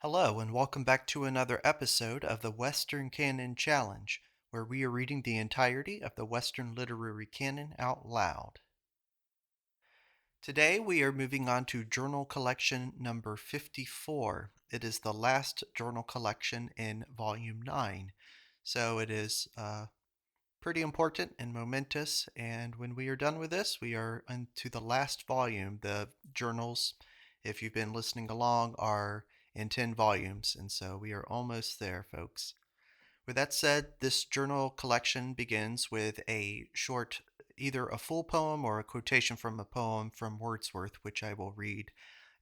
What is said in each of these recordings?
Hello, and welcome back to another episode of the Western Canon Challenge, where we are reading the entirety of the Western Literary Canon out loud. Today we are moving on to journal collection number 54. It is the last journal collection in Volume 9, so it is pretty important and momentous. And when we are done with this, we are into the last volume. The journals, if you've been listening along, are in 10 volumes, and so we are almost there, folks. With that said, this journal collection begins with a short, either a full poem or a quotation from a poem from Wordsworth, which I will read,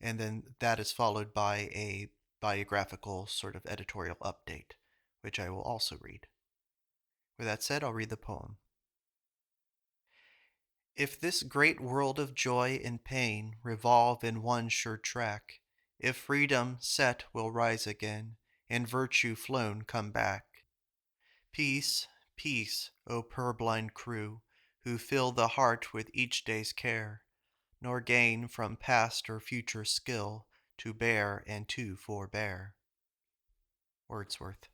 and then that is followed by a biographical sort of editorial update, which I will also read. With that said, I'll read the poem. If this great world of joy and pain revolve in one sure track, if freedom set will rise again, and virtue flown come back. Peace, peace, O purblind crew, who fill the heart with each day's care, nor gain from past or future skill to bear and to forbear. Wordsworth.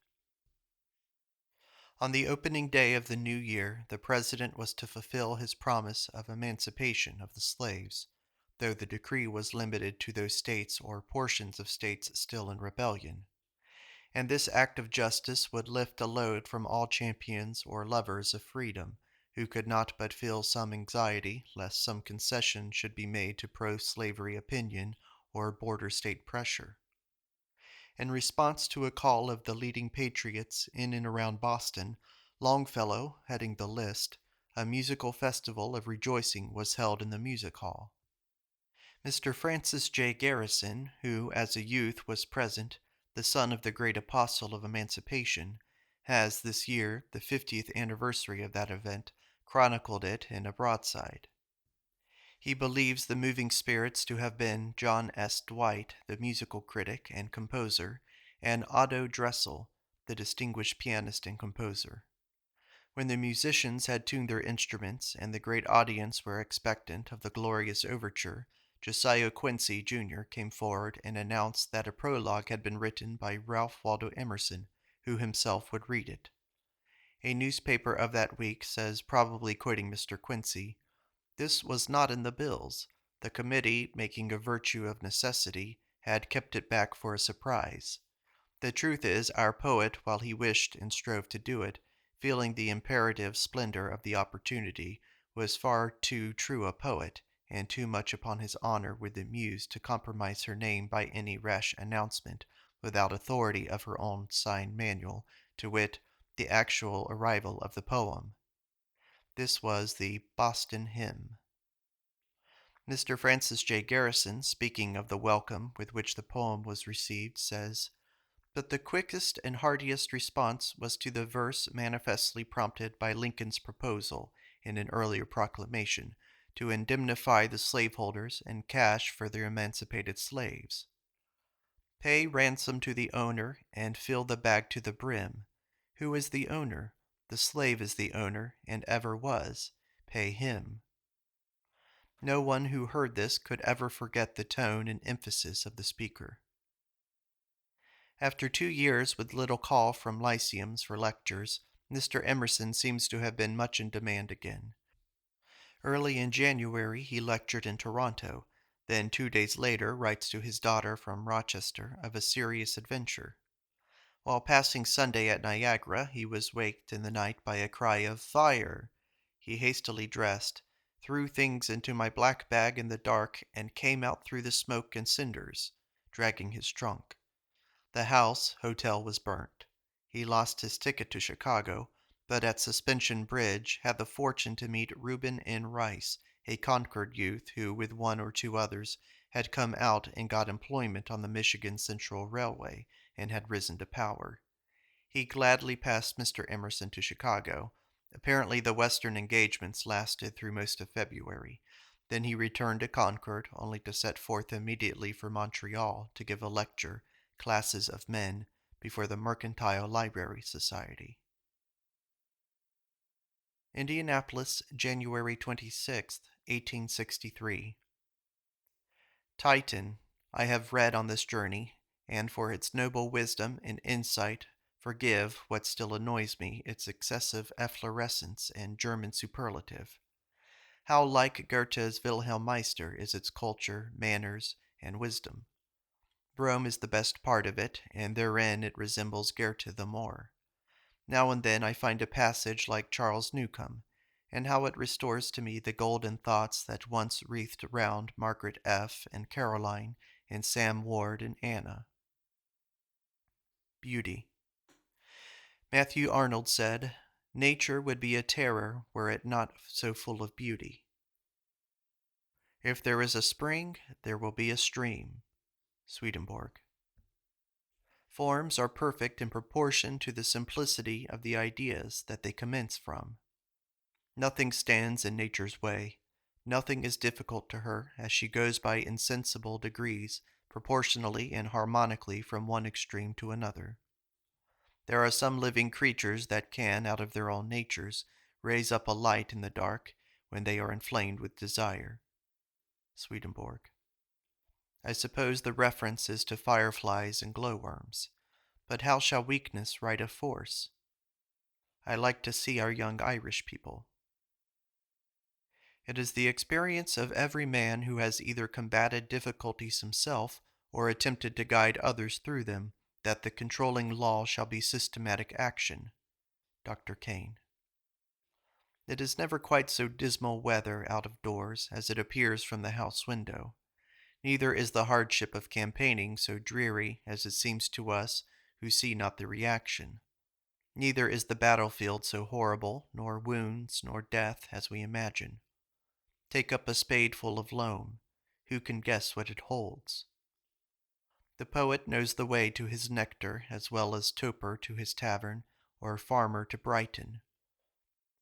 On the opening day of the new year, the President was to fulfill his promise of emancipation of the slaves, though the decree was limited to those states or portions of states still in rebellion. And this act of justice would lift a load from all champions or lovers of freedom, who could not but feel some anxiety lest some concession should be made to pro-slavery opinion or border state pressure. In response to a call of the leading patriots in and around Boston, Longfellow, heading the list, a musical festival of rejoicing was held in the music hall. Mr. Francis J. Garrison, who as a youth was present, the son of the great apostle of emancipation, has this year, the 50th anniversary of that event, chronicled it in a broadside. He believes the moving spirits to have been John S. Dwight, the musical critic and composer, and Otto Dressel, the distinguished pianist and composer. When the musicians had tuned their instruments and the great audience were expectant of the glorious overture, Josiah Quincy, Jr. came forward and announced that a prologue had been written by Ralph Waldo Emerson, who himself would read it. A newspaper of that week says, probably quoting Mr. Quincy, "This was not in the bills. The committee, making a virtue of necessity, had kept it back for a surprise. The truth is, our poet, while he wished and strove to do it, feeling the imperative splendor of the opportunity, was far too true a poet, and too much upon his honor with the muse to compromise her name by any rash announcement, without authority of her own signed manual, to wit, the actual arrival of the poem." This was the Boston Hymn. Mr. Francis J. Garrison, speaking of the welcome with which the poem was received, says, "But the quickest and heartiest response was to the verse manifestly prompted by Lincoln's proposal, in an earlier proclamation, to indemnify the slaveholders in cash for their emancipated slaves. Pay ransom to the owner and fill the bag to the brim. Who is the owner? The slave is the owner, and ever was. Pay him." No one who heard this could ever forget the tone and emphasis of the speaker. After 2 years with little call from lyceums for lectures, Mr. Emerson seems to have been much in demand again. Early in January he lectured in Toronto, then 2 days later writes to his daughter from Rochester of a serious adventure. While passing Sunday at Niagara, he was waked in the night by a cry of "Fire!" He hastily dressed, threw things into my black bag in the dark, and came out through the smoke and cinders, dragging his trunk. The hotel was burnt. He lost his ticket to Chicago, but at Suspension Bridge had the fortune to meet Reuben N. Rice, a Concord youth who, with one or two others, had come out and got employment on the Michigan Central Railway and had risen to power. He gladly passed Mr. Emerson to Chicago. Apparently the Western engagements lasted through most of February. Then he returned to Concord, only to set forth immediately for Montreal to give a lecture, Classes of Men, before the Mercantile Library Society. Indianapolis, January 26, 1863. Titan, I have read on this journey, and for its noble wisdom and insight forgive what still annoys me, its excessive efflorescence and German superlative. How like Goethe's Wilhelm Meister is its culture, manners, and wisdom. Rome is the best part of it, and therein it resembles Goethe the more. Now and then I find a passage like Charles Newcome, and how it restores to me the golden thoughts that once wreathed round Margaret F. and Caroline and Sam Ward and Anna. Beauty. Matthew Arnold said, "Nature would be a terror were it not so full of beauty." If there is a spring, there will be a stream. Swedenborg. Forms are perfect in proportion to the simplicity of the ideas that they commence from. Nothing stands in nature's way. Nothing is difficult to her, as she goes by insensible degrees, proportionally and harmonically from one extreme to another. There are some living creatures that can, out of their own natures, raise up a light in the dark when they are inflamed with desire. Swedenborg. I suppose the reference is to fireflies and glowworms. But how shall weakness write of force? I like to see our young Irish people. It is the experience of every man who has either combated difficulties himself or attempted to guide others through them, that the controlling law shall be systematic action. Dr. Kane. It is never quite so dismal weather out of doors as it appears from the house window. Neither is the hardship of campaigning so dreary as it seems to us who see not the reaction. Neither is the battlefield so horrible, nor wounds, nor death, as we imagine. Take up a spadeful of loam. Who can guess what it holds? The poet knows the way to his nectar as well as toper to his tavern, or farmer to Brighton.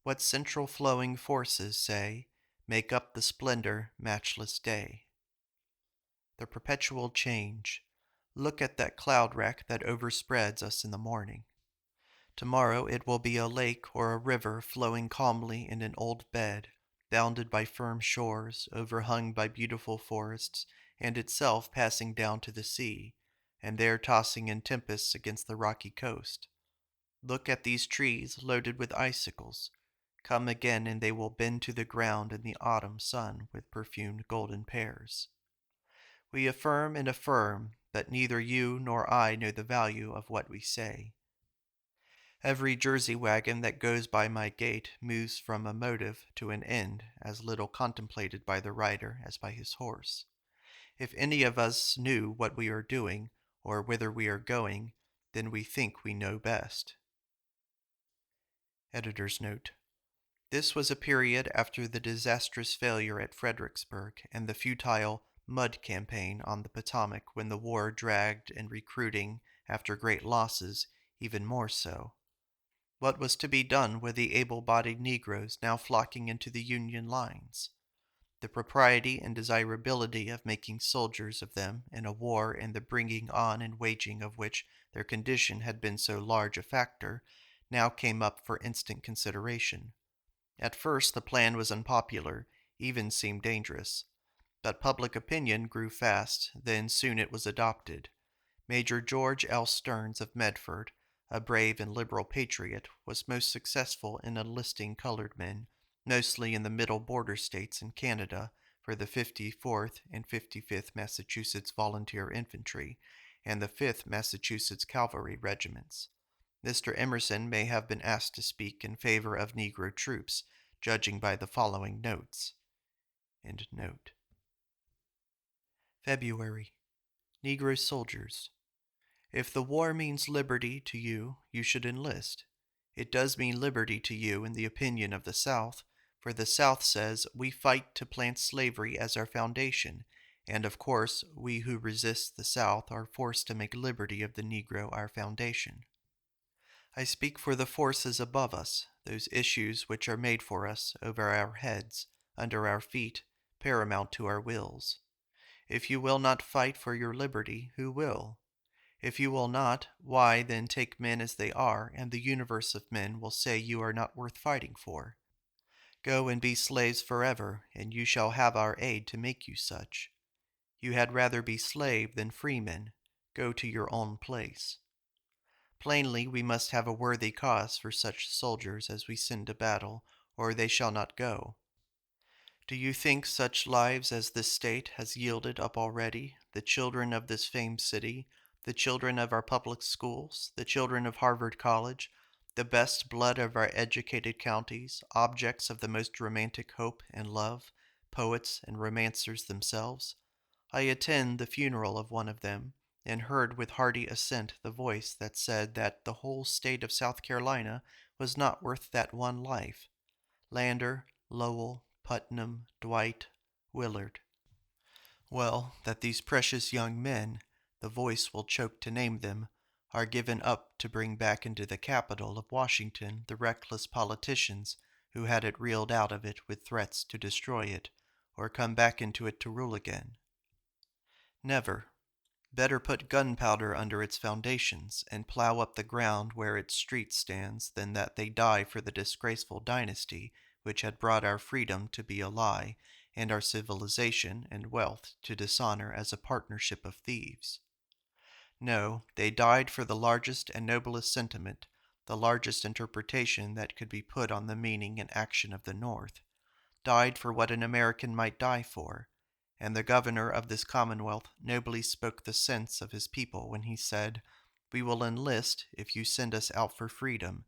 What central flowing forces, say, make up the splendor matchless day? The perpetual change. Look at that cloud rack that overspreads us in the morning. Tomorrow it will be a lake or a river flowing calmly in an old bed, bounded by firm shores, overhung by beautiful forests, and itself passing down to the sea, and there tossing in tempests against the rocky coast. Look at these trees loaded with icicles. Come again, and they will bend to the ground in the autumn sun with perfumed golden pears. We affirm and affirm, but neither you nor I know the value of what we say. Every Jersey wagon that goes by my gate moves from a motive to an end as little contemplated by the rider as by his horse. If any of us knew what we are doing, or whither we are going, then we think we know best. Editor's note. This was a period after the disastrous failure at Fredericksburg and the futile mud campaign on the Potomac, when the war dragged and recruiting, after great losses, even more so. What was to be done with the able-bodied Negroes now flocking into the Union lines? The propriety and desirability of making soldiers of them in a war in the bringing on and waging of which their condition had been so large a factor now came up for instant consideration. At first the plan was unpopular, even seemed dangerous. But public opinion grew fast, then soon it was adopted. Major George L. Stearns of Medford, a brave and liberal patriot, was most successful in enlisting colored men, mostly in the middle border states and Canada, for the 54th and 55th Massachusetts Volunteer Infantry and the 5th Massachusetts Cavalry Regiments. Mr. Emerson may have been asked to speak in favor of Negro troops, judging by the following notes. End note. February. Negro soldiers. If the war means liberty to you, you should enlist. It does mean liberty to you in the opinion of the South, for the South says we fight to plant slavery as our foundation, and of course we who resist the South are forced to make liberty of the Negro our foundation. I speak for the forces above us, those issues which are made for us, over our heads, under our feet, paramount to our wills. If you will not fight for your liberty, who will? If you will not, why then take men as they are, and the universe of men will say you are not worth fighting for. Go and be slaves forever, and you shall have our aid to make you such. You had rather be slave than freemen. Go to your own place. Plainly, we must have a worthy cause for such soldiers as we send to battle, or they shall not go. Do you think such lives as this state has yielded up already, the children of this famed city, the children of our public schools, the children of Harvard College, the best blood of our educated counties, objects of the most romantic hope and love, poets and romancers themselves? I attend the funeral of one of them, and heard with hearty assent the voice that said that the whole state of South Carolina was not worth that one life. Lander, Lowell, Putnam, Dwight, Willard. Well, that these precious young men, the voice will choke to name them, are given up to bring back into the capital of Washington the reckless politicians who had it reeled out of it with threats to destroy it, or come back into it to rule again. Never. Better put gunpowder under its foundations, and plow up the ground where its street stands, than that they die for the disgraceful dynasty which had brought our freedom to be a lie, and our civilization and wealth to dishonor as a partnership of thieves. No, they died for the largest and noblest sentiment, the largest interpretation that could be put on the meaning and action of the North, died for what an American might die for, and the governor of this commonwealth nobly spoke the sense of his people when he said, "We will enlist if you send us out for freedom,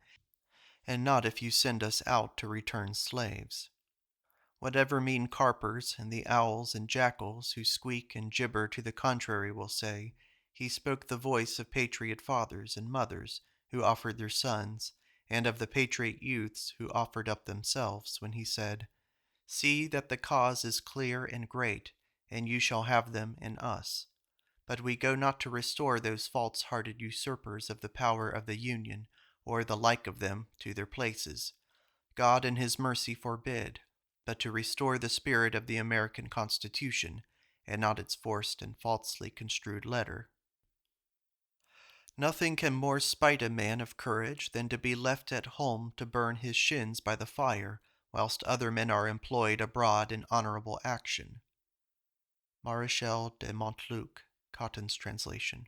and not if you send us out to return slaves." Whatever mean carpers and the owls and jackals who squeak and gibber to the contrary will say, he spoke the voice of patriot fathers and mothers who offered their sons, and of the patriot youths who offered up themselves, when he said, "See that the cause is clear and great, and you shall have them in us. But we go not to restore those false-hearted usurpers of the power of the Union, or the like of them, to their places. God in his mercy forbid, but to restore the spirit of the American Constitution, and not its forced and falsely construed letter." Nothing can more spite a man of courage than to be left at home to burn his shins by the fire, whilst other men are employed abroad in honorable action. Maréchal de Montluc, Cotton's translation.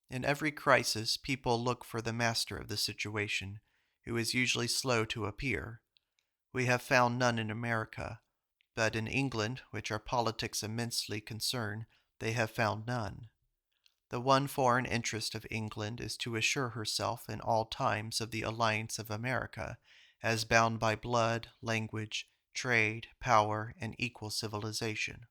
In every crisis, people look for the master of the situation, who is usually slow to appear. We have found none in America, but in England, which our politics immensely concern, they have found none. The one foreign interest of England is to assure herself in all times of the alliance of America, as bound by blood, language, trade, power, and equal civilization.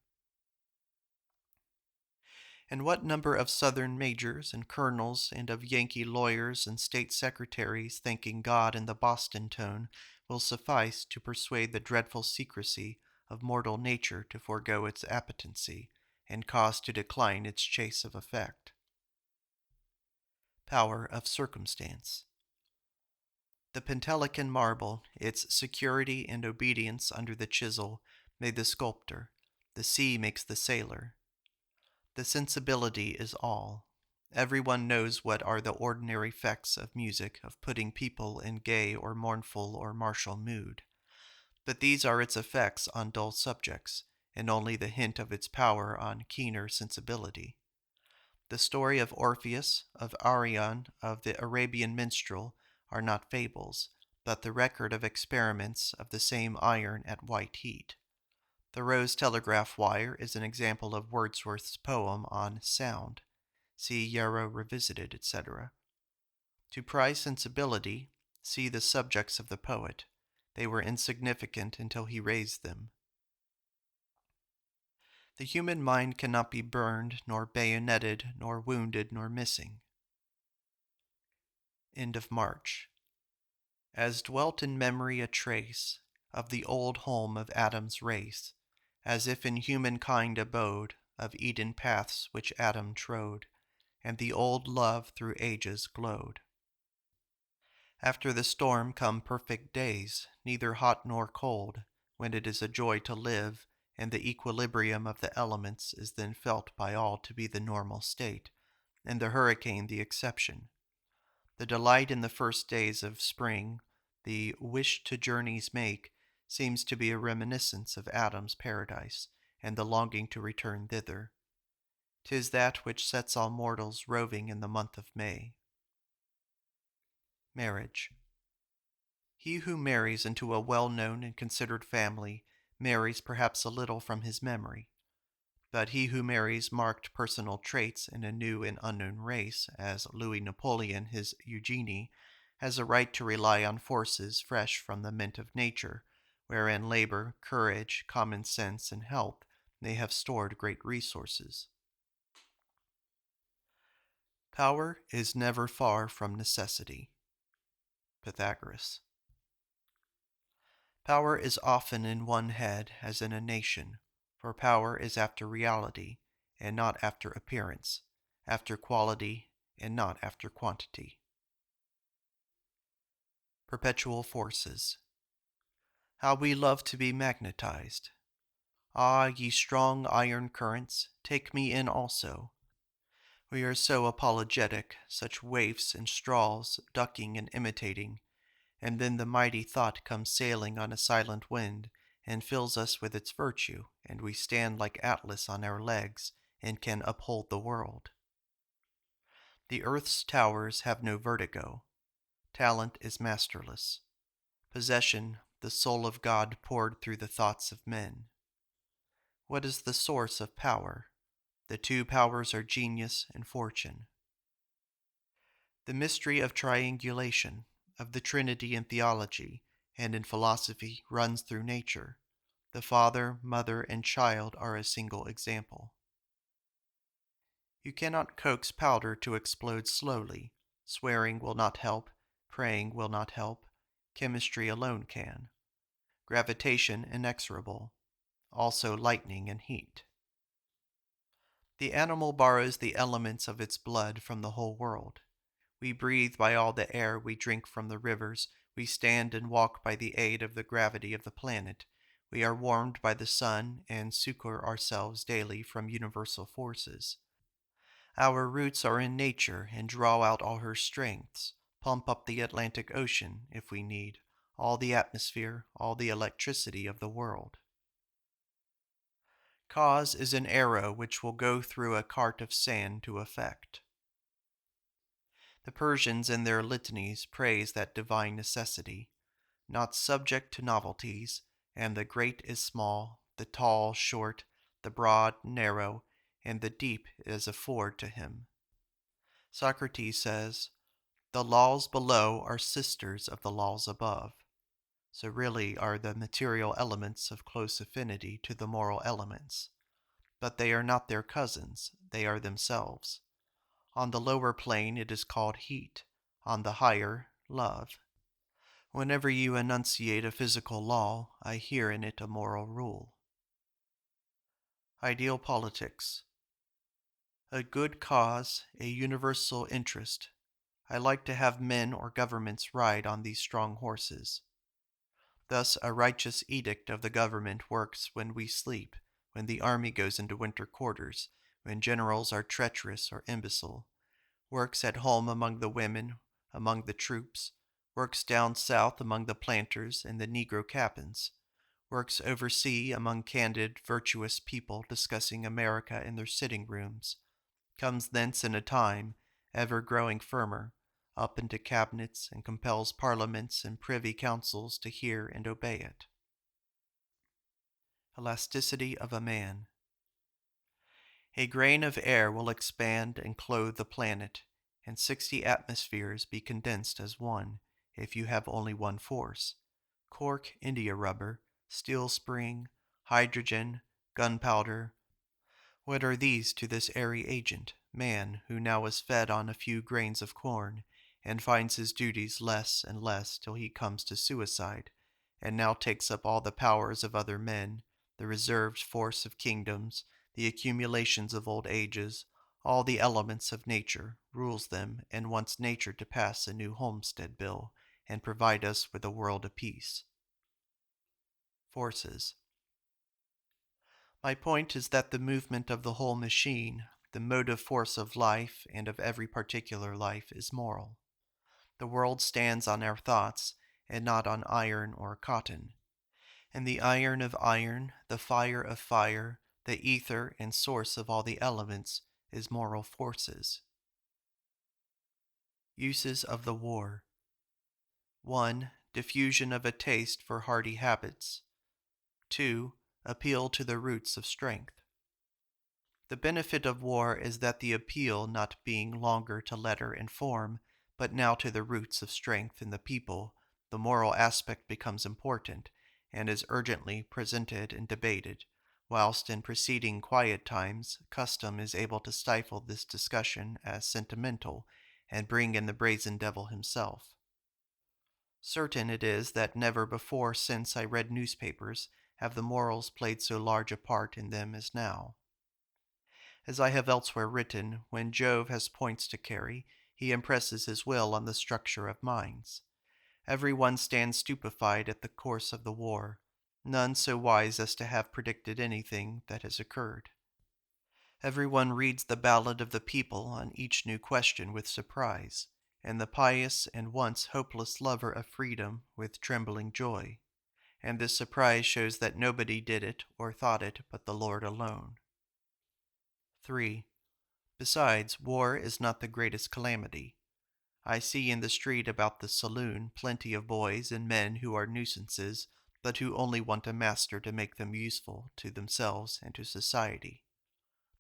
And what number of Southern majors and colonels, and of Yankee lawyers and state secretaries thanking God in the Boston tone, will suffice to persuade the dreadful secrecy of mortal nature to forego its appetency, and cause to decline its chase of effect. Power of circumstance. The Pentelicon marble, its security and obedience under the chisel, made the sculptor. The sea makes the sailor. The sensibility is all. Everyone knows what are the ordinary effects of music, of putting people in gay or mournful or martial mood. But these are its effects on dull subjects, and only the hint of its power on keener sensibility. The story of Orpheus, of Arion, of the Arabian minstrel, are not fables, but the record of experiments of the same iron at white heat. The Rose telegraph wire is an example of Wordsworth's poem on sound. See Yarrow Revisited, etc. To prize sensibility, see the subjects of the poet. They were insignificant until he raised them. The human mind cannot be burned, nor bayoneted, nor wounded, nor missing. End of March. As dwelt in memory a trace of the old home of Adam's race, as if in humankind abode of Eden paths which Adam trode, and the old love through ages glowed. After the storm come perfect days, neither hot nor cold, when it is a joy to live, and the equilibrium of the elements is then felt by all to be the normal state, and the hurricane the exception. The delight in the first days of spring, the wish to journeys make, seems to be a reminiscence of Adam's paradise, and the longing to return thither. 'Tis that which sets all mortals roving in the month of May. Marriage. He who marries into a well-known and considered family marries perhaps a little from his memory. But he who marries marked personal traits in a new and unknown race, as Louis Napoleon his Eugenie, has a right to rely on forces fresh from the mint of nature, wherein labor, courage, common sense, and health may have stored great resources. Power is never far from necessity. Pythagoras. Power is often in one head as in a nation, for power is after reality, and not after appearance, after quality, and not after quantity. Perpetual forces. How we love to be magnetized. Ah, ye strong iron currents, take me in also. We are so apologetic, such waifs and straws, ducking and imitating, and then the mighty thought comes sailing on a silent wind, and fills us with its virtue, and we stand like Atlas on our legs, and can uphold the world. The earth's towers have no vertigo. Talent is masterless. Possession, the soul of God poured through the thoughts of men. What is the source of power? The two powers are genius and fortune. The mystery of triangulation, of the Trinity in theology and in philosophy, runs through nature. The father, mother, and child are a single example. You cannot coax powder to explode slowly. Swearing will not help. Praying will not help. Chemistry alone can. Gravitation inexorable. Also lightning and heat. The animal borrows the elements of its blood from the whole world. We breathe by all the air we drink from the rivers. We stand and walk by the aid of the gravity of the planet. We are warmed by the sun and succor ourselves daily from universal forces. Our roots are in nature and draw out all her strengths, pump up the Atlantic Ocean, if we need, all the atmosphere, all the electricity of the world. Cause is an arrow which will go through a cart of sand to effect. The Persians in their litanies praise that divine necessity, not subject to novelties, and the great is small, the tall short, the broad narrow, and the deep is a ford to him. Socrates says, "The laws below are sisters of the laws above." So really are the material elements of close affinity to the moral elements. But they are not their cousins, they are themselves. On the lower plane it is called heat, on the higher, love. Whenever you enunciate a physical law, I hear in it a moral rule. Ideal politics. A good cause, a universal interest. I like to have men or governments ride on these strong horses. Thus a righteous edict of the government works when we sleep, when the army goes into winter quarters, when generals are treacherous or imbecile, works at home among the women, among the troops, works down south among the planters and the Negro captains, works overseas among candid, virtuous people discussing America in their sitting rooms, comes thence in a time, ever growing firmer, up into cabinets and compels parliaments and privy councils to hear and obey it. Elasticity of a man. A grain of air will expand and clothe the planet, and 60 atmospheres be condensed as one, if you have only one force. Cork, india rubber, steel spring, hydrogen, gunpowder. What are these to this airy agent, man, who now is fed on a few grains of corn, and finds his duties less and less till he comes to suicide, and now takes up all the powers of other men, the reserved force of kingdoms, the accumulations of old ages, all the elements of nature, rules them, and wants nature to pass a new homestead bill, and provide us with a world of peace. Forces. My point is that the movement of the whole machine, the motive force of life and of every particular life, is moral. The world stands on our thoughts, and not on iron or cotton. And the iron of iron, the fire of fire, the ether and source of all the elements, is moral forces. Uses of the war. 1. Diffusion of a taste for hardy habits. 2. Appeal to the roots of strength. The benefit of war is that the appeal not being longer to letter and form, but now to the roots of strength in the people, the moral aspect becomes important, and is urgently presented and debated, whilst in preceding quiet times custom is able to stifle this discussion as sentimental, and bring in the brazen devil himself. Certain it is that never before since I read newspapers have the morals played so large a part in them as now. As I have elsewhere written, when Jove has points to carry, he impresses his will on the structure of minds. Every one stands stupefied at the course of the war, none so wise as to have predicted anything that has occurred. Every one reads the ballad of the people on each new question with surprise, and the pious and once hopeless lover of freedom with trembling joy. And this surprise shows that nobody did it or thought it but the Lord alone. 3. Besides, war is not the greatest calamity. I see in the street about the saloon plenty of boys and men who are nuisances, but who only want a master to make them useful to themselves and to society.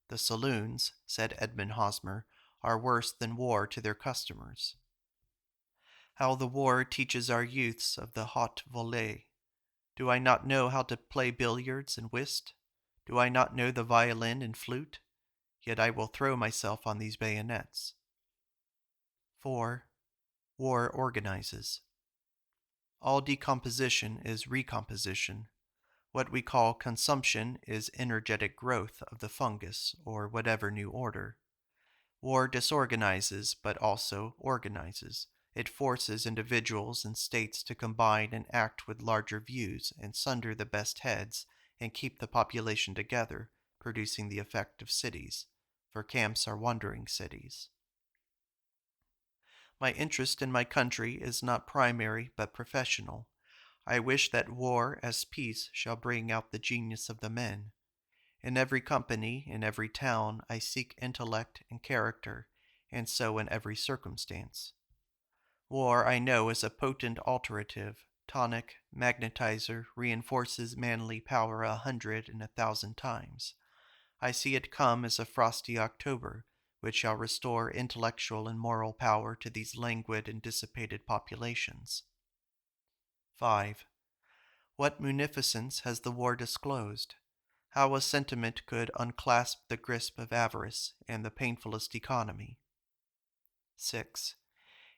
The saloons, said Edmund Hosmer, are worse than war to their customers. How the war teaches our youths of the haute volée. Do I not know how to play billiards and whist? Do I not know the violin and flute? Yet I will throw myself on these bayonets. 4. War organizes. All decomposition is recomposition. What we call consumption is energetic growth of the fungus or whatever new order. War disorganizes, but also organizes. It forces individuals and states to combine and act with larger views and sunder the best heads and keep the population together, producing the effect of cities, for camps are wandering cities. My interest in my country is not primary but professional. I wish that war as peace shall bring out the genius of the men. In every company, in every town, I seek intellect and character, and so in every circumstance. War, I know, is a potent alterative, tonic, magnetizer, reinforces manly power 100 and 1,000 times. I see it come as a frosty October, which shall restore intellectual and moral power to these languid and dissipated populations. 5. What munificence has the war disclosed? How a sentiment could unclasp the grasp of avarice and the painfulest economy. 6.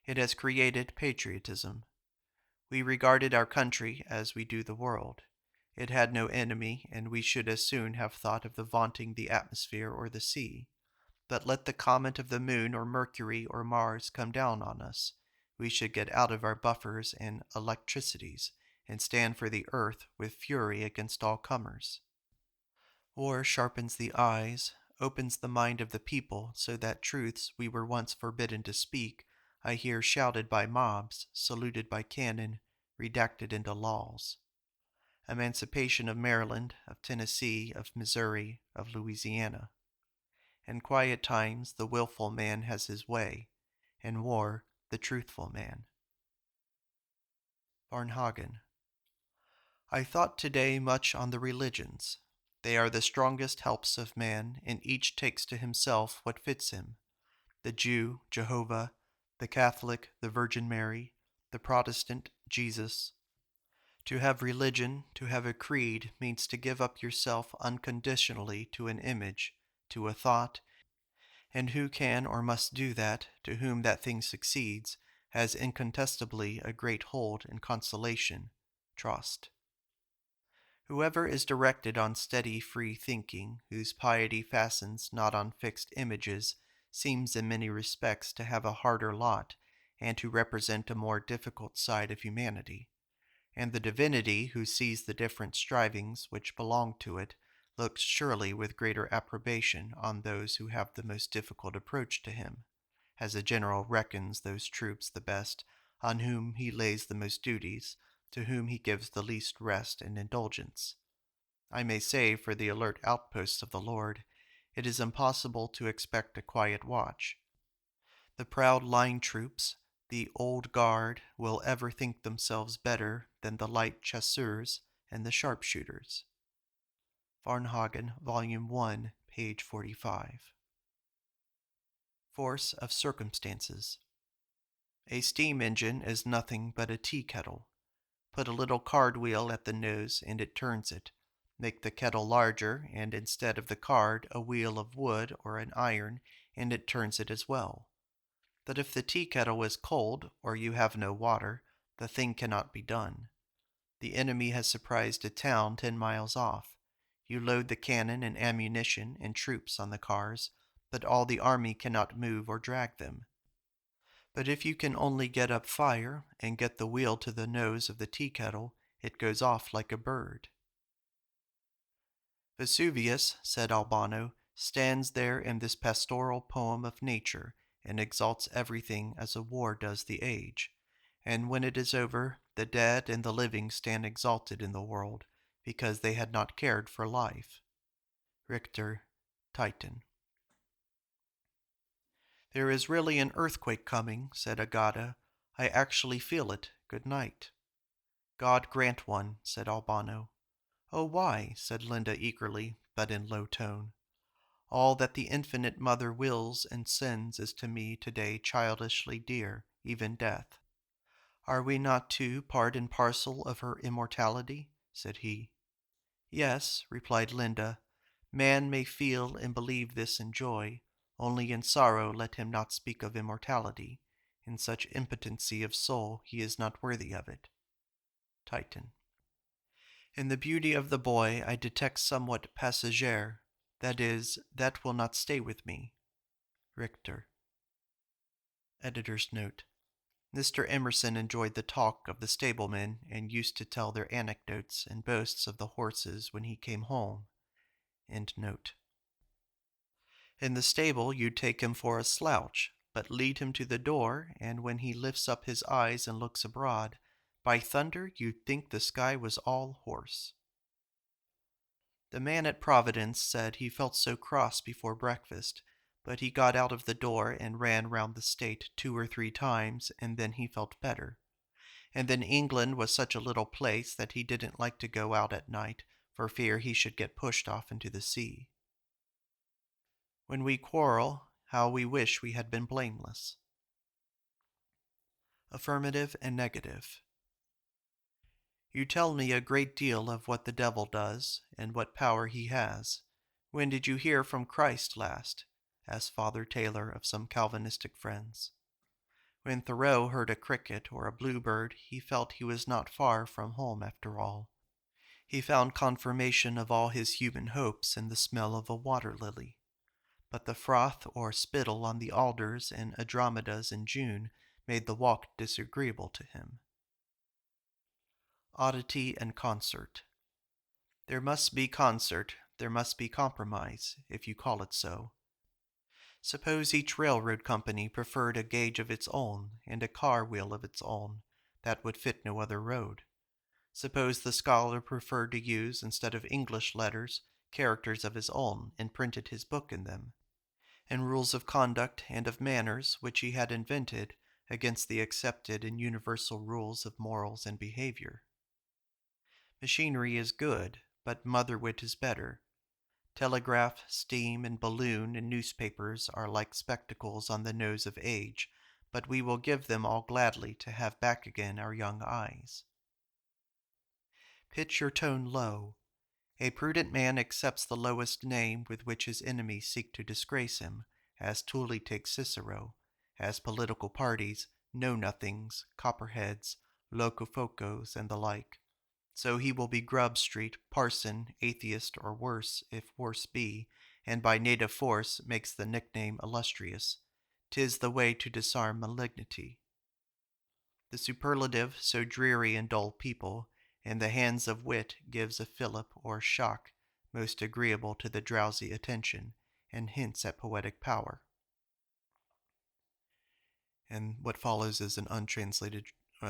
It has created patriotism. We regarded our country as we do the world. It had no enemy, and we should as soon have thought of vaunting the atmosphere or the sea. But let the comet of the moon or Mercury or Mars come down on us, we should get out of our buffers and electricities, and stand for the earth with fury against all comers. War sharpens the eyes, opens the mind of the people, so that truths we were once forbidden to speak, I hear shouted by mobs, saluted by cannon, redacted into laws. Emancipation of Maryland, of Tennessee, of Missouri, of Louisiana. In quiet times the willful man has his way, in war the truthful man. Varnhagen. I thought today much on the religions. They are the strongest helps of man, and each takes to himself what fits him. The Jew, Jehovah; the Catholic, the Virgin Mary; the Protestant, Jesus. To have religion, to have a creed, means to give up yourself unconditionally to an image, to a thought, and who can or must do that, to whom that thing succeeds, has incontestably a great hold and consolation, trust. Whoever is directed on steady free thinking, whose piety fastens not on fixed images, seems in many respects to have a harder lot, and to represent a more difficult side of humanity. And the divinity, who sees the different strivings which belong to it, looks surely with greater approbation on those who have the most difficult approach to him, as a general reckons those troops the best on whom he lays the most duties, to whom he gives the least rest and indulgence. I may say for the alert outposts of the Lord, it is impossible to expect a quiet watch. The proud line troops, the old guard, will ever think themselves better than the light chasseurs and the sharpshooters. Varnhagen, Vol.1, page 45. Force of circumstances. A steam engine is nothing but a tea kettle. Put a little card wheel at the nose and it turns it. Make the kettle larger, and instead of the card, a wheel of wood or an iron, and it turns it as well. But if the tea kettle is cold, or you have no water, the thing cannot be done. The enemy has surprised a town 10 miles off. You load the cannon and ammunition and troops on the cars, but all the army cannot move or drag them. But if you can only get up fire and get the wheel to the nose of the tea kettle, it goes off like a bird. Vesuvius, said Albano, stands there in this pastoral poem of nature and exalts everything as a war does the age. And when it is over, the dead and the living stand exalted in the world, because they had not cared for life. Richter, Titan. There is really an earthquake coming, said Agata. I actually feel it. Good night. God grant one, said Albano. Oh, why? Said Linda eagerly, but in low tone. All that the infinite mother wills and sends is to me today childishly dear, even death. Are we not too part and parcel of her immortality? Said he. Yes, replied Linda. Man may feel and believe this in joy, only in sorrow let him not speak of immortality. In such impotency of soul he is not worthy of it. Titan. In the beauty of the boy I detect somewhat passager, that is, that will not stay with me. Richter. Editor's note. Mr. Emerson enjoyed the talk of the stablemen and used to tell their anecdotes and boasts of the horses when he came home. End note. In the stable you'd take him for a slouch, but lead him to the door, and when he lifts up his eyes and looks abroad, by thunder you'd think the sky was all horse. The man at Providence said he felt so cross before breakfast, but he got out of the door and ran round the state 2 or 3 times, and then he felt better. And then England was such a little place that he didn't like to go out at night, for fear he should get pushed off into the sea. When we quarrel, how we wish we had been blameless. Affirmative and negative. You tell me a great deal of what the devil does, and what power he has. When did you hear from Christ last? Asked Father Taylor of some Calvinistic friends. When Thoreau heard a cricket or a bluebird, he felt he was not far from home after all. He found confirmation of all his human hopes in the smell of a water lily. But the froth or spittle on the alders and andromedas in June made the walk disagreeable to him. Oddity and concert. There must be concert, there must be compromise, if you call it so. Suppose each railroad company preferred a gauge of its own and a car wheel of its own, that would fit no other road. Suppose the scholar preferred to use, instead of English letters, characters of his own, and printed his book in them, and rules of conduct and of manners which he had invented against the accepted and universal rules of morals and behavior. Machinery is good, but mother-wit is better. Telegraph, steam, and balloon and newspapers are like spectacles on the nose of age, but we will give them all gladly to have back again our young eyes. Pitch your tone low. A prudent man accepts the lowest name with which his enemies seek to disgrace him, as Tully takes Cicero, as political parties, know-nothings, copperheads, locofocos, and the like. So he will be Grub Street, parson, atheist, or worse, if worse be, and by native force makes the nickname illustrious. 'Tis the way to disarm malignity. The superlative, so dreary and dull people, in the hands of wit gives a fillip or shock most agreeable to the drowsy attention, and hints at poetic power. And what follows is an untranslated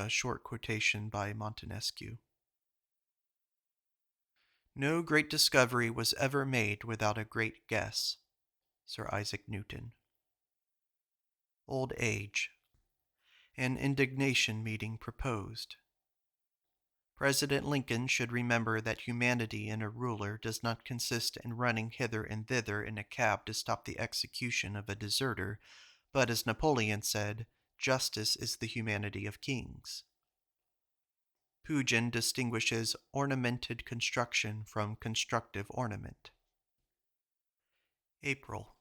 short quotation by Montanescu. No great discovery was ever made without a great guess. Sir Isaac Newton. Old age. An indignation meeting proposed. President Lincoln should remember that humanity in a ruler does not consist in running hither and thither in a cab to stop the execution of a deserter, but, as Napoleon said, justice is the humanity of kings. Pugin distinguishes ornamented construction from constructive ornament. April.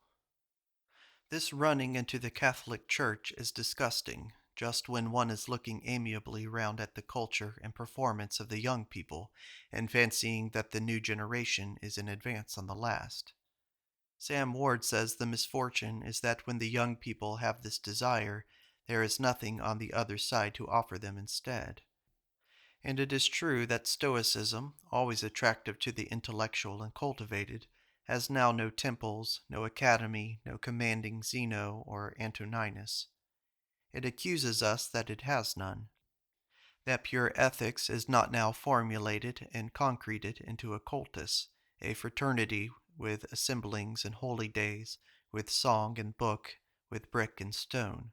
This running into the Catholic Church is disgusting, just when one is looking amiably round at the culture and performance of the young people, and fancying that the new generation is in advance on the last. Sam Ward says the misfortune is that when the young people have this desire, there is nothing on the other side to offer them instead. And it is true that Stoicism, always attractive to the intellectual and cultivated, has now no temples, no academy, no commanding Zeno or Antoninus. It accuses us that it has none, that pure ethics is not now formulated and concreted into a cultus, a fraternity with assemblings and holy days, with song and book, with brick and stone.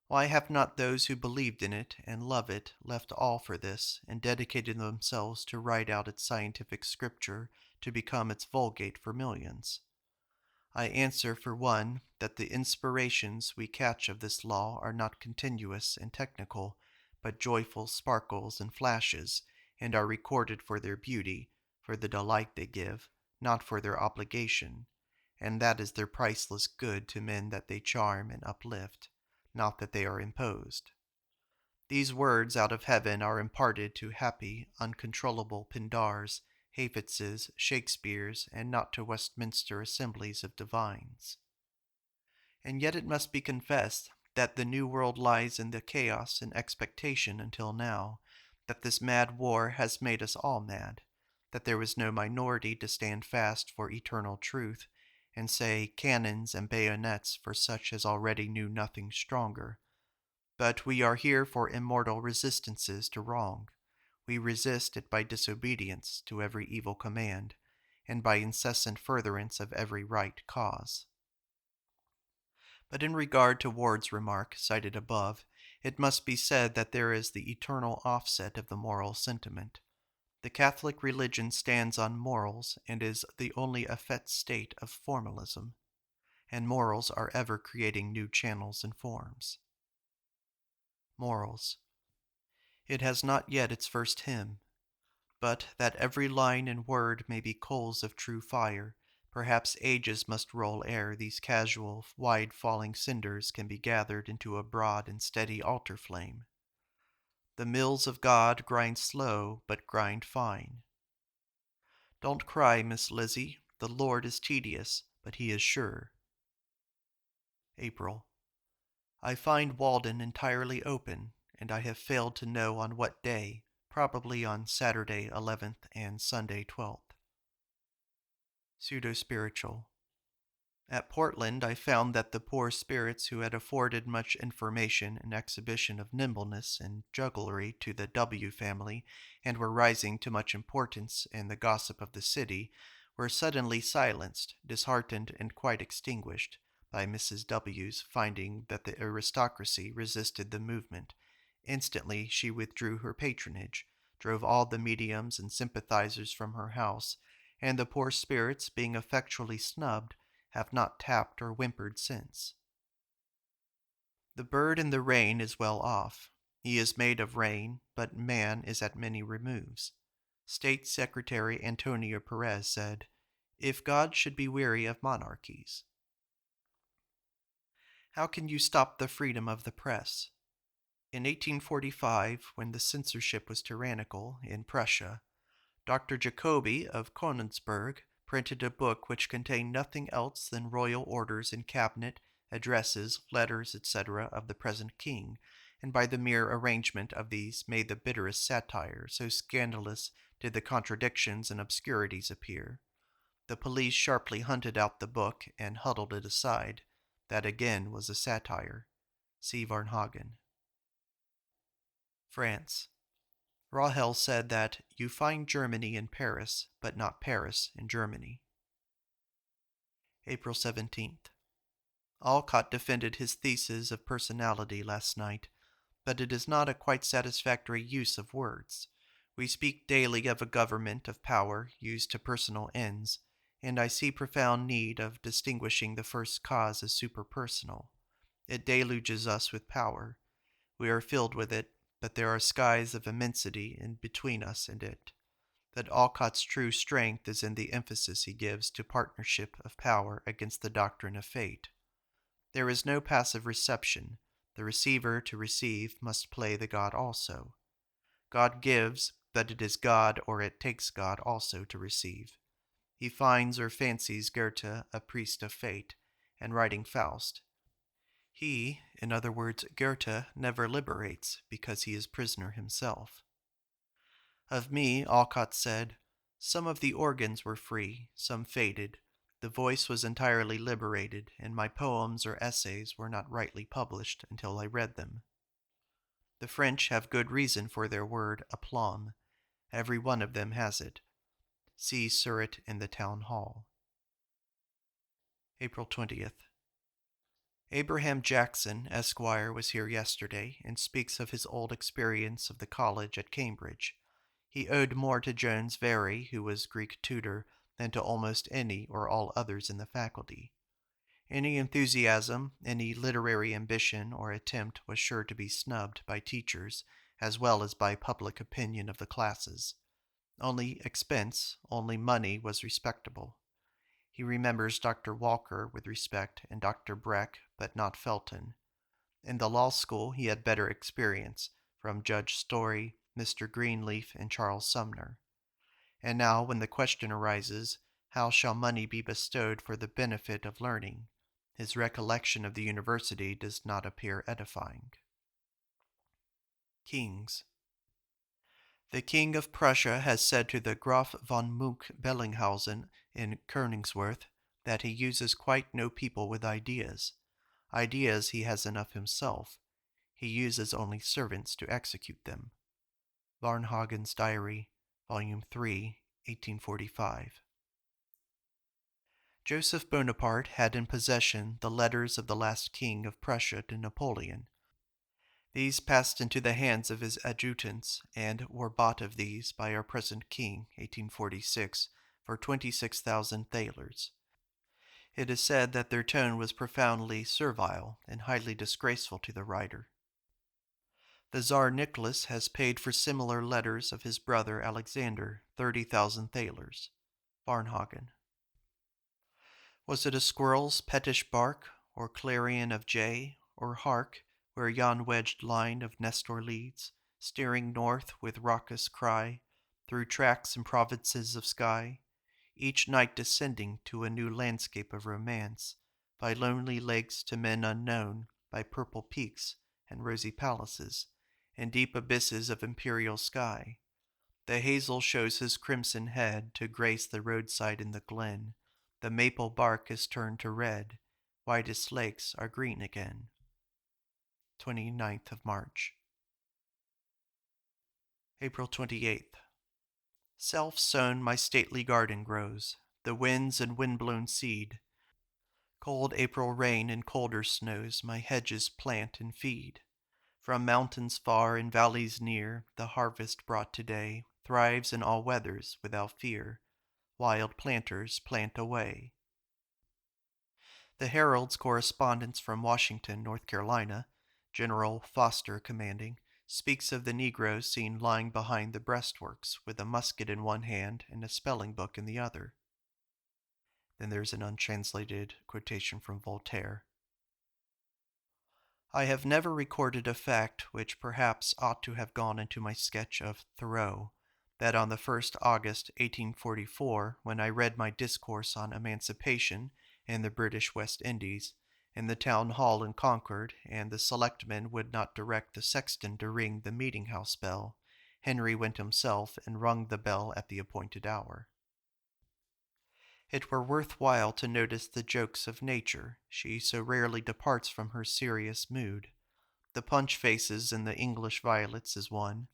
Why have not those who believed in it and love it left all for this, and dedicated themselves to write out its scientific scripture, to become its Vulgate for millions? I answer, for one, that the inspirations we catch of this law are not continuous and technical, but joyful sparkles and flashes, and are recorded for their beauty, for the delight they give, not for their obligation, and that is their priceless good to men that they charm and uplift, not that they are imposed. These words out of heaven are imparted to happy, uncontrollable Pindars, Hafitzes, Shakespeares, and not to Westminster assemblies of divines. And yet it must be confessed that the New World lies in the chaos and expectation until now, that this mad war has made us all mad, that there was no minority to stand fast for eternal truth, and say cannons and bayonets for such as already knew nothing stronger. But we are here for immortal resistances to wrong. We resist it by disobedience to every evil command, and by incessant furtherance of every right cause. But in regard to Ward's remark, cited above, it must be said that there is the eternal offset of the moral sentiment. The Catholic religion stands on morals and is the only effete state of formalism, and morals are ever creating new channels and forms. Morals. It has not yet its first hymn, but that every line and word may be coals of true fire, perhaps ages must roll ere these casual, wide-falling cinders can be gathered into a broad and steady altar flame. The mills of God grind slow, but grind fine. Don't cry, Miss Lizzie, the Lord is tedious, but he is sure. April. I find Walden entirely open, and I have failed to know on what day, probably on Saturday 11th and Sunday 12th. Pseudo-spiritual. At Portland I found that the poor spirits who had afforded much information and exhibition of nimbleness and jugglery to the W. family, and were rising to much importance in the gossip of the city, were suddenly silenced, disheartened, and quite extinguished, by Mrs. W.'s finding that the aristocracy resisted the movement. Instantly she withdrew her patronage, drove all the mediums and sympathizers from her house, and the poor spirits, being effectually snubbed, have not tapped or whimpered since. The bird in the rain is well off. He is made of rain, but man is at many removes. State Secretary Antonio Perez said, "If God should be weary of monarchies." How can you stop the freedom of the press? In 1845, when the censorship was tyrannical in Prussia, Dr. Jacobi of Königsberg printed a book which contained nothing else than royal orders in cabinet, addresses, letters, etc., of the present king, and by the mere arrangement of these made the bitterest satire, so scandalous did the contradictions and obscurities appear. The police sharply hunted out the book and huddled it aside. That again was a satire. See Varnhagen. France. Rahel said that you find Germany in Paris, but not Paris in Germany. April 17th. Alcott defended his thesis of personality last night, but it is not a quite satisfactory use of words. We speak daily of a government of power used to personal ends, and I see profound need of distinguishing the first cause as superpersonal. It deluges us with power. We are filled with it, but there are skies of immensity in between us and it. That Alcott's true strength is in the emphasis he gives to partnership of power against the doctrine of fate. There is no passive reception. The receiver to receive must play the God also. God gives, but it is God or it takes God also to receive. He finds or fancies Goethe a priest of fate, and writing Faust. He, in other words, Goethe, never liberates, because he is prisoner himself. Of me, Alcott said, some of the organs were free, some faded. The voice was entirely liberated, and my poems or essays were not rightly published until I read them. The French have good reason for their word aplomb. Every one of them has it. See Surratt in the Town Hall. April 20th. Abraham Jackson, Esquire, was here yesterday, and speaks of his old experience of the college at Cambridge. He owed more to Jones Very, who was Greek tutor, than to almost any or all others in the faculty. Any enthusiasm, any literary ambition or attempt was sure to be snubbed by teachers, as well as by public opinion of the classes. Only expense, only money was respectable. He remembers Dr. Walker with respect and Dr. Breck, but not Felton. In the law school he had better experience, from Judge Story, Mr. Greenleaf, and Charles Sumner. And now, when the question arises, how shall money be bestowed for the benefit of learning, his recollection of the university does not appear edifying. Kings. The King of Prussia has said to the Graf von Munk-Bellinghausen in Königswerth that he uses quite no people with ideas. Ideas he has enough himself. He uses only servants to execute them. Varnhagen's Diary, Volume 3, 1845. Joseph Bonaparte had in possession the letters of the last king of Prussia to Napoleon. These passed into the hands of his adjutants, and were bought of these by our present king, 1846, for 26,000 thalers. It is said that their tone was profoundly servile and highly disgraceful to the writer. The Tsar Nicholas has paid for similar letters of his brother Alexander 30,000 thalers. Varnhagen. Was it a squirrel's pettish bark, or clarion of jay, or hark, where yon wedged line of Nestor leads, steering north with raucous cry, through tracts and provinces of sky, each night descending to a new landscape of romance, by lonely lakes to men unknown, by purple peaks and rosy palaces, and deep abysses of imperial sky. The hazel shows his crimson head to grace the roadside in the glen. The maple bark is turned to red, whitest lakes are green again. 29th of March. April 28th. Self-sown my stately garden grows, the winds and wind-blown seed. Cold April rain and colder snows my hedges plant and feed. From mountains far and valleys near, the harvest brought today thrives in all weathers without fear. Wild planters plant away. The Herald's correspondence from Washington, North Carolina, General Foster commanding, speaks of the Negroes seen lying behind the breastworks with a musket in one hand and a spelling book in the other. Then there's an untranslated quotation from Voltaire. I have never recorded a fact which perhaps ought to have gone into my sketch of Thoreau, that on the 1st August, 1844, when I read my discourse on emancipation in the British West Indies, in the town hall in Concord, and the selectmen would not direct the sexton to ring the meeting-house bell, Henry went himself and rung the bell at the appointed hour. It were worth while to notice the jokes of nature, she so rarely departs from her serious mood. The punch faces in the English violets is one,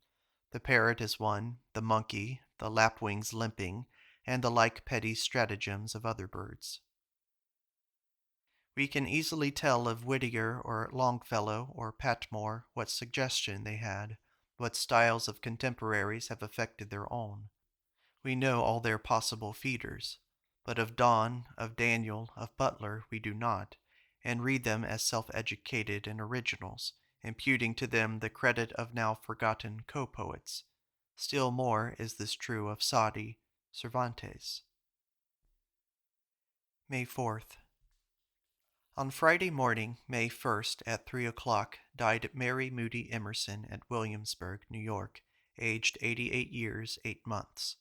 the parrot is one, the monkey, the lapwings limping, and the like petty stratagems of other birds. We can easily tell of Whittier or Longfellow or Patmore what suggestion they had, what styles of contemporaries have affected their own. We know all their possible feeders, but of Donne, of Daniel, of Butler we do not, and read them as self-educated and originals, imputing to them the credit of now forgotten co-poets. Still more is this true of Sadi, Cervantes. May 4th. On Friday morning, May 1st, at 3 o'clock, died Mary Moody Emerson at Williamsburg, New York, aged 88 years, 8 months.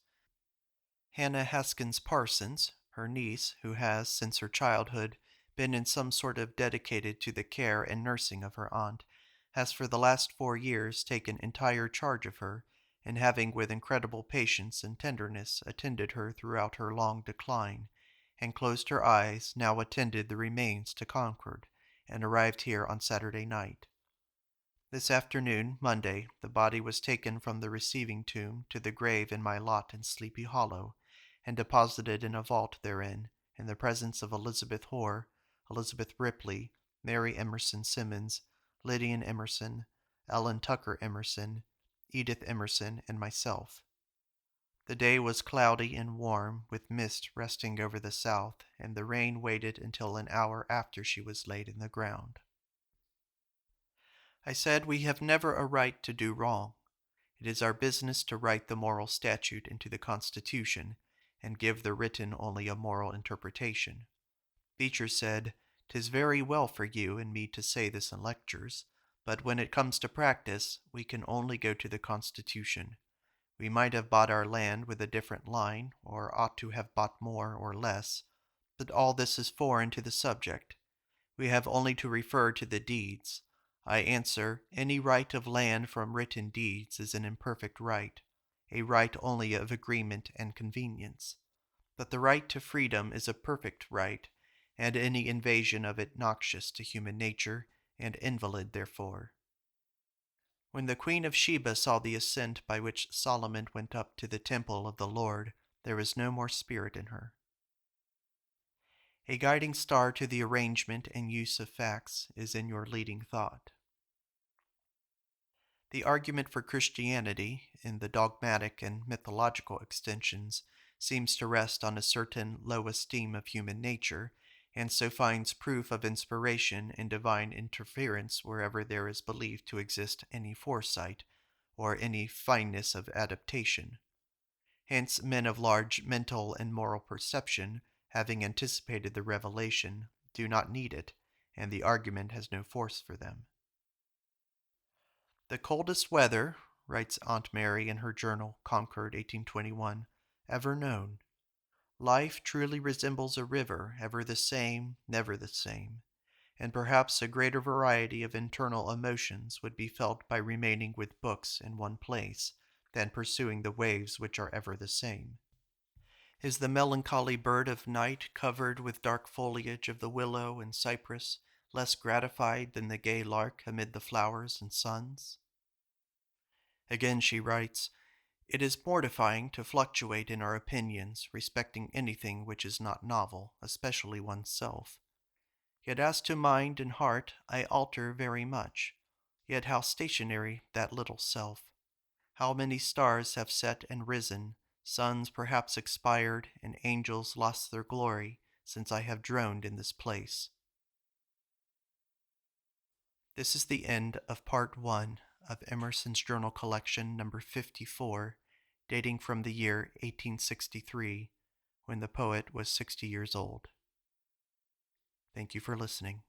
Hannah Haskins Parsons, her niece, who has, since her childhood, been in some sort of dedicated to the care and nursing of her aunt, has for the last 4 years taken entire charge of her, and having with incredible patience and tenderness attended her throughout her long decline, and closed her eyes, now attended the remains to Concord, and arrived here on Saturday night. This afternoon, Monday, the body was taken from the receiving tomb to the grave in my lot in Sleepy Hollow, and deposited in a vault therein, in the presence of Elizabeth Hoare, Elizabeth Ripley, Mary Emerson Simmons, Lydian Emerson, Ellen Tucker Emerson, Edith Emerson, and myself. The day was cloudy and warm, with mist resting over the south, and the rain waited until an hour after she was laid in the ground. I said we have never a right to do wrong. It is our business to write the moral statute into the Constitution, and give the written only a moral interpretation. Beecher said, "'Tis very well for you and me to say this in lectures, but when it comes to practice, we can only go to the Constitution. We might have bought our land with a different line, or ought to have bought more or less, but all this is foreign to the subject. We have only to refer to the deeds. I answer, any right of land from written deeds is an imperfect right, a right only of agreement and convenience. But the right to freedom is a perfect right, and any invasion of it noxious to human nature, and invalid therefore." When the Queen of Sheba saw the ascent by which Solomon went up to the temple of the Lord, there was no more spirit in her. A guiding star to the arrangement and use of facts is in your leading thought. The argument for Christianity, in the dogmatic and mythological extensions, seems to rest on a certain low esteem of human nature, and so finds proof of inspiration and divine interference wherever there is believed to exist any foresight, or any fineness of adaptation. Hence men of large mental and moral perception, having anticipated the revelation, do not need it, and the argument has no force for them. "The coldest weather," writes Aunt Mary in her journal, Concord, 1821, "ever known. Life truly resembles a river, ever the same, never the same, and perhaps a greater variety of internal emotions would be felt by remaining with books in one place, than pursuing the waves which are ever the same. Is the melancholy bird of night, covered with dark foliage of the willow and cypress, less gratified than the gay lark amid the flowers and suns?" Again she writes, "It is mortifying to fluctuate in our opinions respecting anything which is not novel, especially oneself. Yet as to mind and heart I alter very much. Yet how stationary that little self! How many stars have set and risen, suns perhaps expired, and angels lost their glory, since I have droned in this place." This is the end of Part 1 of Emerson's Journal Collection number 54, dating from the year 1863, when the poet was 60 years old. Thank you for listening.